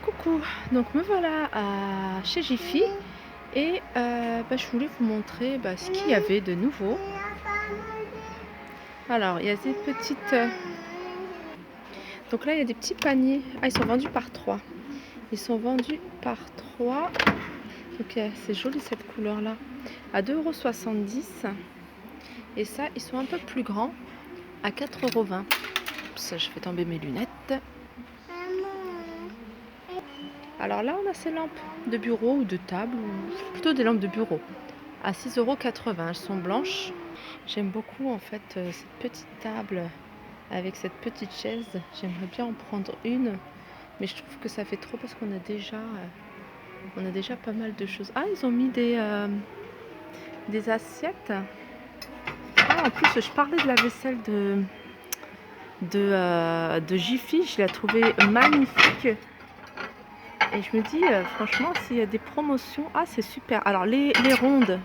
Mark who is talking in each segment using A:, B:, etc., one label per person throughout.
A: Coucou, donc me voilà chez Jiffy et je voulais vous montrer ce qu'il y avait de nouveau. Alors il y a des petites... donc là il y a des petits paniers. Ah, ils sont vendus par 3. Ils sont vendus par 3. Ok, c'est joli cette couleur là. À 2,70 €. Et ça, ils sont un peu plus grands. À 4,20 €. Ça, je fais tomber mes lunettes. Alors là, on a ces lampes de bureau ou de table, ou plutôt des lampes de bureau, à 6,80 €. Elles sont blanches. J'aime beaucoup en fait cette petite table avec cette petite chaise. J'aimerais bien en prendre une, mais je trouve que ça fait trop parce qu'on a déjà pas mal de choses. Ah, ils ont mis des assiettes. Ah, en plus, je parlais de la vaisselle de Jiffy. Je l'ai trouvée magnifique. Et je me dis, franchement, s'il y a des promotions, ah, c'est super. Alors, les rondes,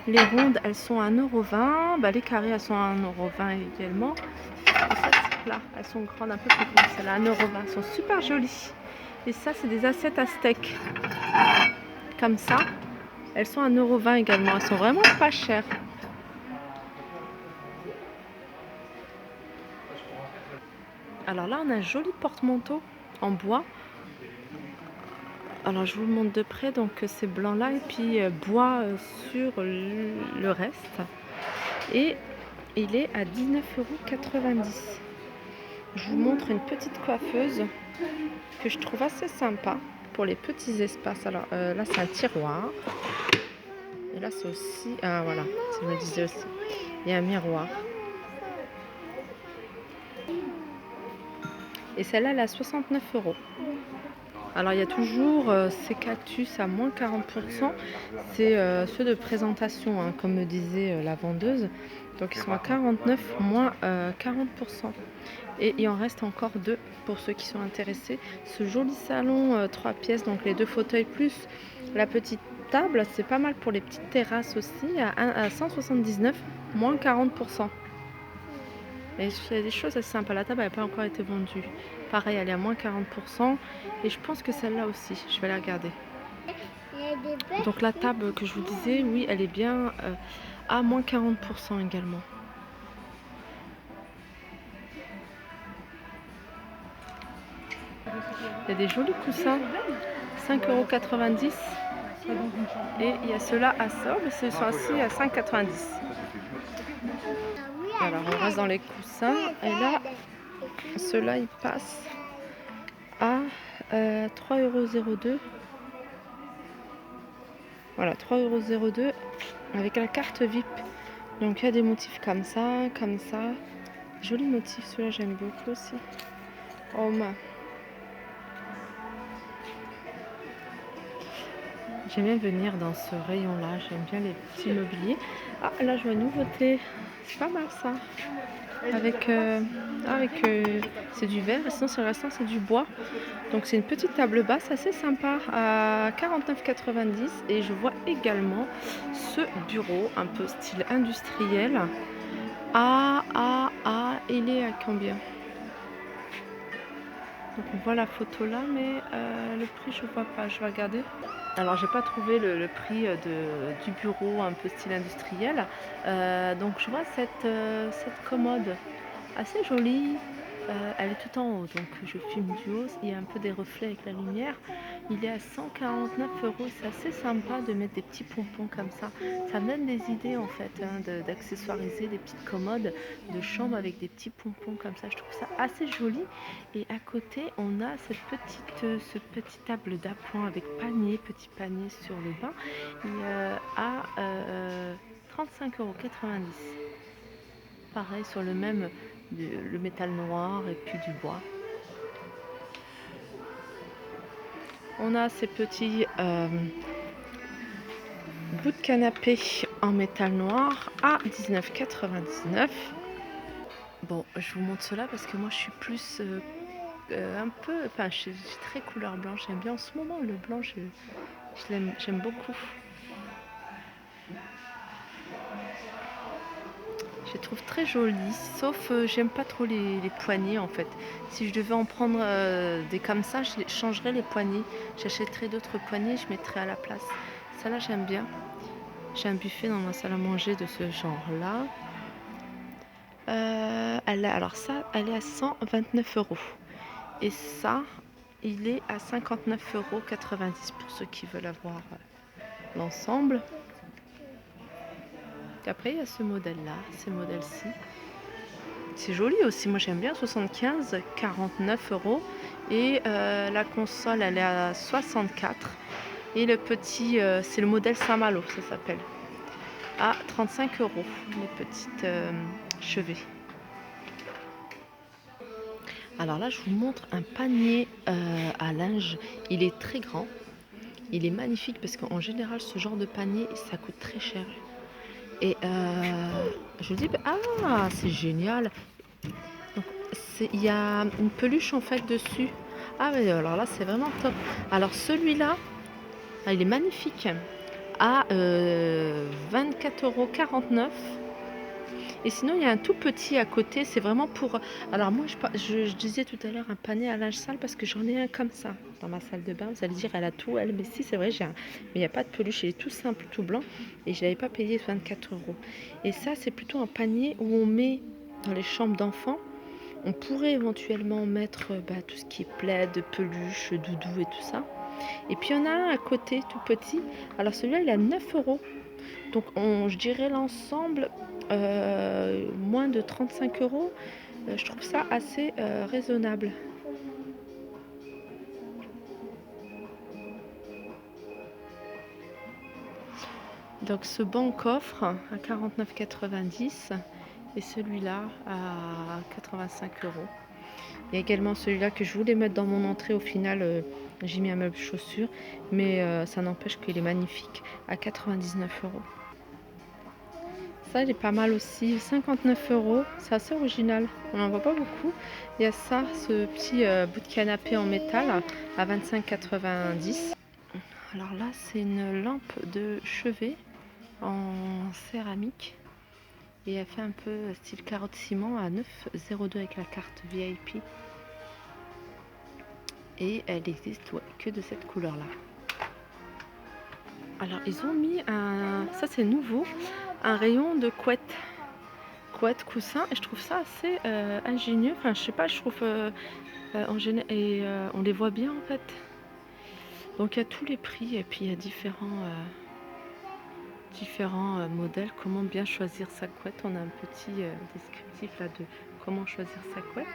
A: elles sont à 1,20 €. Les carrés, elles sont à 1,20 € également. Et ça, c'est plat. Elles sont grandes, un peu plus grandes. Celles-là, à 1,20 €. Elles sont super jolies. Et ça, c'est des assiettes à steak. Comme ça. Elles sont à 1,20 € également. Elles sont vraiment pas chères. Alors là, on a un joli porte-manteau en bois. Alors je vous le montre de près, donc c'est blanc là et puis bois sur le reste. Et il est à 19,90 €. Je vous montre une petite coiffeuse que je trouve assez sympa pour les petits espaces. Alors là c'est un tiroir. Et là c'est aussi... Ah voilà, je me disais aussi. Il y a un miroir. Et celle-là elle est à 69 €. Alors il y a toujours ces cactus à moins 40%. C'est ceux de présentation, hein, comme me disait la vendeuse. Donc ils sont à 49, moins 40%. Et il en reste encore 2 pour ceux qui sont intéressés. Ce joli salon 3 pièces, donc les 2 fauteuils plus la petite table, c'est pas mal pour les petites terrasses aussi, à 179, moins 40%. Et il y a des choses assez sympas. La table n'a pas encore été vendue. Pareil, elle est à moins 40%. Et je pense que celle-là aussi, je vais la regarder. Donc la table que je vous disais, oui, elle est bien à moins 40% également. Il y a des jolis coussins, 5,90 €. Et il y a ceux-là à solde, ce sont aussi à 5,90 €. Alors on reste dans les coussins. Et là, ceux-là, ils passent à 3,02 €. Voilà, 3,02 € avec la carte VIP. Donc il y a des motifs comme ça, comme ça. Joli motif, celui-là j'aime beaucoup aussi. Homme. J'aime bien venir dans ce rayon-là, j'aime bien les petits mobiliers. Ah, là je vois une nouveauté, c'est pas mal ça. Avec, c'est du verre, et sinon sur le restant c'est du bois. Donc c'est une petite table basse assez sympa à 49,90 €. Et je vois également ce bureau un peu style industriel. Il est à combien? Donc on voit la photo là, mais le prix je vois pas, je vais regarder. Alors j'ai pas trouvé le prix du bureau un peu style industriel. Donc je vois cette commode assez jolie. Elle est tout en haut, donc je filme du haut. Il y a un peu des reflets avec la lumière. Il est à 149 €. C'est assez sympa de mettre des petits pompons comme ça. Ça me donne des idées en fait, hein, d'accessoiriser des petites commodes de chambre avec des petits pompons comme ça. Je trouve ça assez joli. Et à côté, on a ce petit table d'appoint avec panier, petit panier sur le bas, et à 35,90 €. Pareil sur le même, le métal noir et puis du bois. On a ces petits bouts de canapé en métal noir à 19,99 €. Bon, je vous montre cela parce que moi je suis plus un peu, enfin je suis très couleur blanche. J'aime bien en ce moment le blanc, j'aime beaucoup. J'ai trouvé trouve très joli, sauf j'aime pas trop les poignées en fait. Si je devais en prendre des comme ça, je changerais les poignées. J'achèterais d'autres poignées, je mettrais à la place. Ça là j'aime bien. J'ai un buffet dans ma salle à manger de ce genre-là. Alors ça, elle est à 129 €. Et ça, il est à 59,90 € pour ceux qui veulent avoir l'ensemble. Et après, il y a ce modèle-là, ces modèles-ci. C'est joli aussi, moi j'aime bien, 75, 49 €. Et la console, elle est à 64. Et le petit, c'est le modèle Saint-Malo, ça s'appelle. À 35 €, les petites chevets. Alors là, je vous montre un panier à linge. Il est très grand. Il est magnifique parce qu'en général, ce genre de panier, ça coûte très cher. Et je me dis, ah, c'est génial. Donc, il y a une peluche en fait dessus. Ah, mais alors là, c'est vraiment top. Alors celui-là, il est magnifique. À 24,49 €. Et sinon, il y a un tout petit à côté, c'est vraiment pour... Alors moi, je disais tout à l'heure un panier à linge sale parce que j'en ai un comme ça dans ma salle de bain. Vous allez dire, elle a tout, elle. Mais si, c'est vrai, j'ai un... Mais il n'y a pas de peluche, il est tout simple, tout blanc. Et je ne l'avais pas payé 24 €. Et ça, c'est plutôt un panier où on met dans les chambres d'enfants. On pourrait éventuellement mettre tout ce qui est plaid, peluche, doudou et tout ça. Et puis, il y en a un à côté, tout petit. Alors celui-là, il est à 9 €. Donc je dirais l'ensemble moins de 35 €. Je trouve ça assez raisonnable. Donc ce banc coffre à 49,90 € et celui-là à 85 €. Il y a également celui-là que je voulais mettre dans mon entrée. Au final, j'ai mis un meuble chaussures, mais ça n'empêche qu'il est magnifique à 99 €. Ça, il est pas mal aussi, 59 €. C'est assez original, on n'en voit pas beaucoup. Il y a ça, ce petit bout de canapé en métal à 25,90 €. Alors là, c'est une lampe de chevet en céramique et elle fait un peu style carotte ciment à 9,02 € avec la carte VIP. Et elle existe que de cette couleur là. Alors ils ont mis ça c'est nouveau, un rayon de couette, coussin, et je trouve ça assez ingénieux. Enfin je sais pas, je trouve en général, et on les voit bien en fait. Donc il y a tous les prix et puis il y a différents modèles. Comment bien choisir sa couette, on a un petit descriptif là de comment choisir sa couette.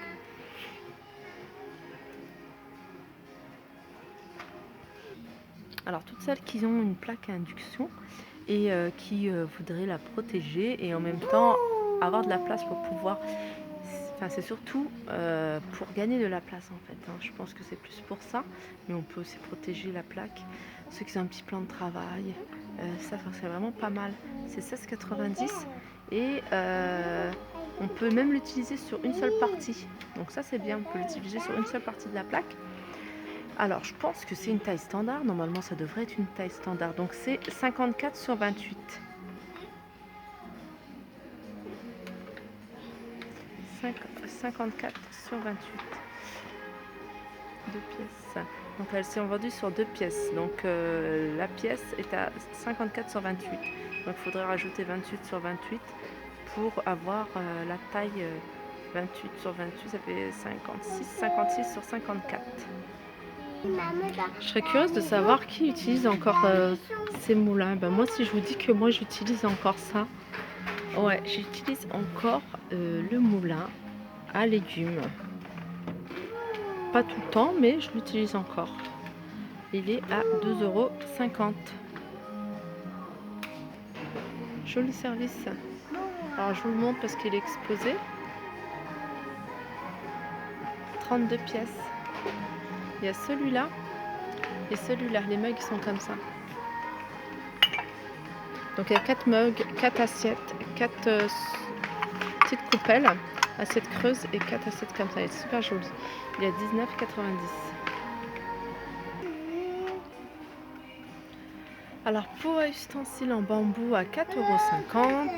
A: Alors toutes celles qui ont une plaque à induction et qui voudraient la protéger et en même temps avoir de la place pour pouvoir... Enfin, c'est surtout pour gagner de la place en fait. Je pense que c'est plus pour ça, mais on peut aussi protéger la plaque. Ceux qui ont un petit plan de travail, ça c'est vraiment pas mal. C'est 16,90 € et on peut même l'utiliser sur une seule partie. Donc ça c'est bien, on peut l'utiliser sur une seule partie de la plaque. Alors, je pense que c'est une taille standard. Normalement, ça devrait être une taille standard. Donc, c'est 54/28. 54/28. Deux pièces. Donc, elles sont vendues sur 2 pièces. Donc, la pièce est à 54/28. Donc, il faudrait rajouter 28/28 pour avoir la taille 28/28. Ça fait 56/54. Je serais curieuse de savoir qui utilise encore ces moulins. Moi, si je vous dis que moi j'utilise encore ça, ouais, j'utilise encore le moulin à légumes. Pas tout le temps, mais je l'utilise encore. Il est à 2,50 €. Joli service. Alors je vous le montre parce qu'il est exposé. 32 pièces. Il y a celui-là et celui-là. Les mugs sont comme ça. Donc il y a 4 mugs, 4 assiettes, 4 petites coupelles, assiettes creuses et 4 assiettes comme ça. Il est super joli. Il est à 19,90 €. Alors pot à ustensiles en bambou à 4,50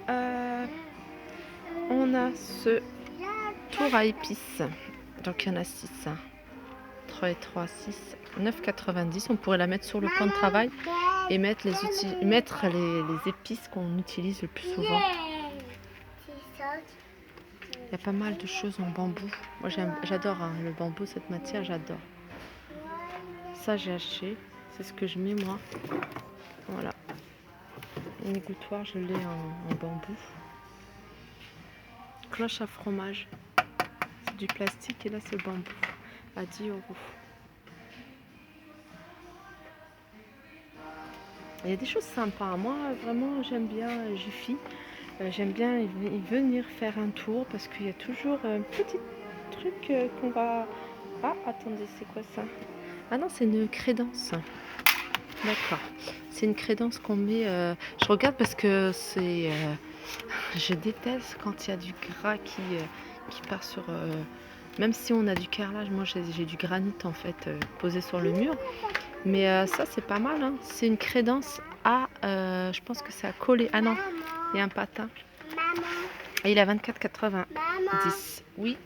A: €. on a ce tour à épices. Donc il y en a 6. 3 et 3, 6, 9,90. On pourrait la mettre sur le plan de travail et mettre les épices qu'on utilise le plus souvent. Il y a pas mal de choses en bambou. Moi j'adore le bambou, cette matière, j'adore. Ça j'ai acheté, c'est ce que je mets moi. Voilà. Une égouttoir, je l'ai en bambou. Cloche à fromage. C'est du plastique et là c'est bambou. À 10 €. Il y a des choses sympas. Moi vraiment j'aime bien Jiffy. J'aime bien y venir faire un tour parce qu'il y a toujours un petit truc qu'on va... Ah, attendez, c'est quoi ça? Ah non, c'est une crédence. D'accord. C'est une crédence qu'on met... Je regarde parce que c'est... je déteste quand il y a du gras qui part sur... Même si on a du carrelage, moi j'ai du granit en fait posé sur le mur. Mais ça c'est pas mal, hein. C'est une crédence à... je pense que c'est à coller. Ah non, il y a un patin. Et il a 24,90. Oui.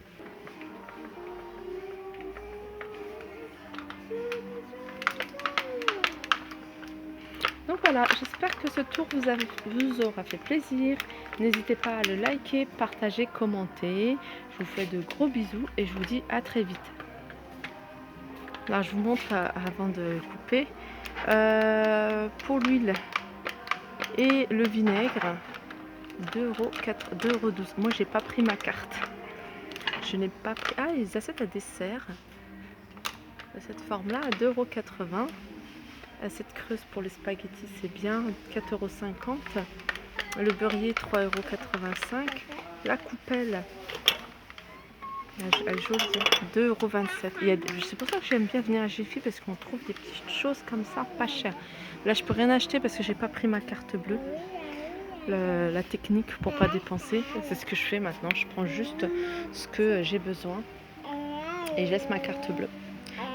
A: Donc voilà, j'espère que ce tour vous aura fait plaisir. N'hésitez pas à le liker, partager, commenter. Je vous fais de gros bisous et je vous dis à très vite. Là, je vous montre avant de couper. Pour l'huile et le vinaigre, 2,12 €. Moi, j'ai pas pris ma carte. Je n'ai pas pris... Ah, les assiettes à dessert. De cette forme-là, à 2,80 €. Assiette creuse pour les spaghettis, c'est bien, 4,50 €. Le beurrier, 3,85 €. La coupelle, elle est jolie, 2,27 €. C'est pour ça que j'aime bien venir à Jiffy parce qu'on trouve des petites choses comme ça, pas chères. Là, je peux rien acheter parce que j'ai pas pris ma carte bleue. La technique pour pas dépenser, c'est ce que je fais maintenant. Je prends juste ce que j'ai besoin et je laisse ma carte bleue.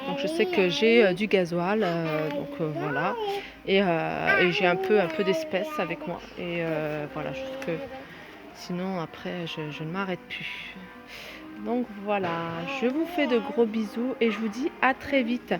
A: Donc je sais que j'ai du gasoil, voilà, et j'ai un peu d'espèces avec moi. Et voilà, juste que sinon après je ne m'arrête plus. Donc voilà, je vous fais de gros bisous et je vous dis à très vite.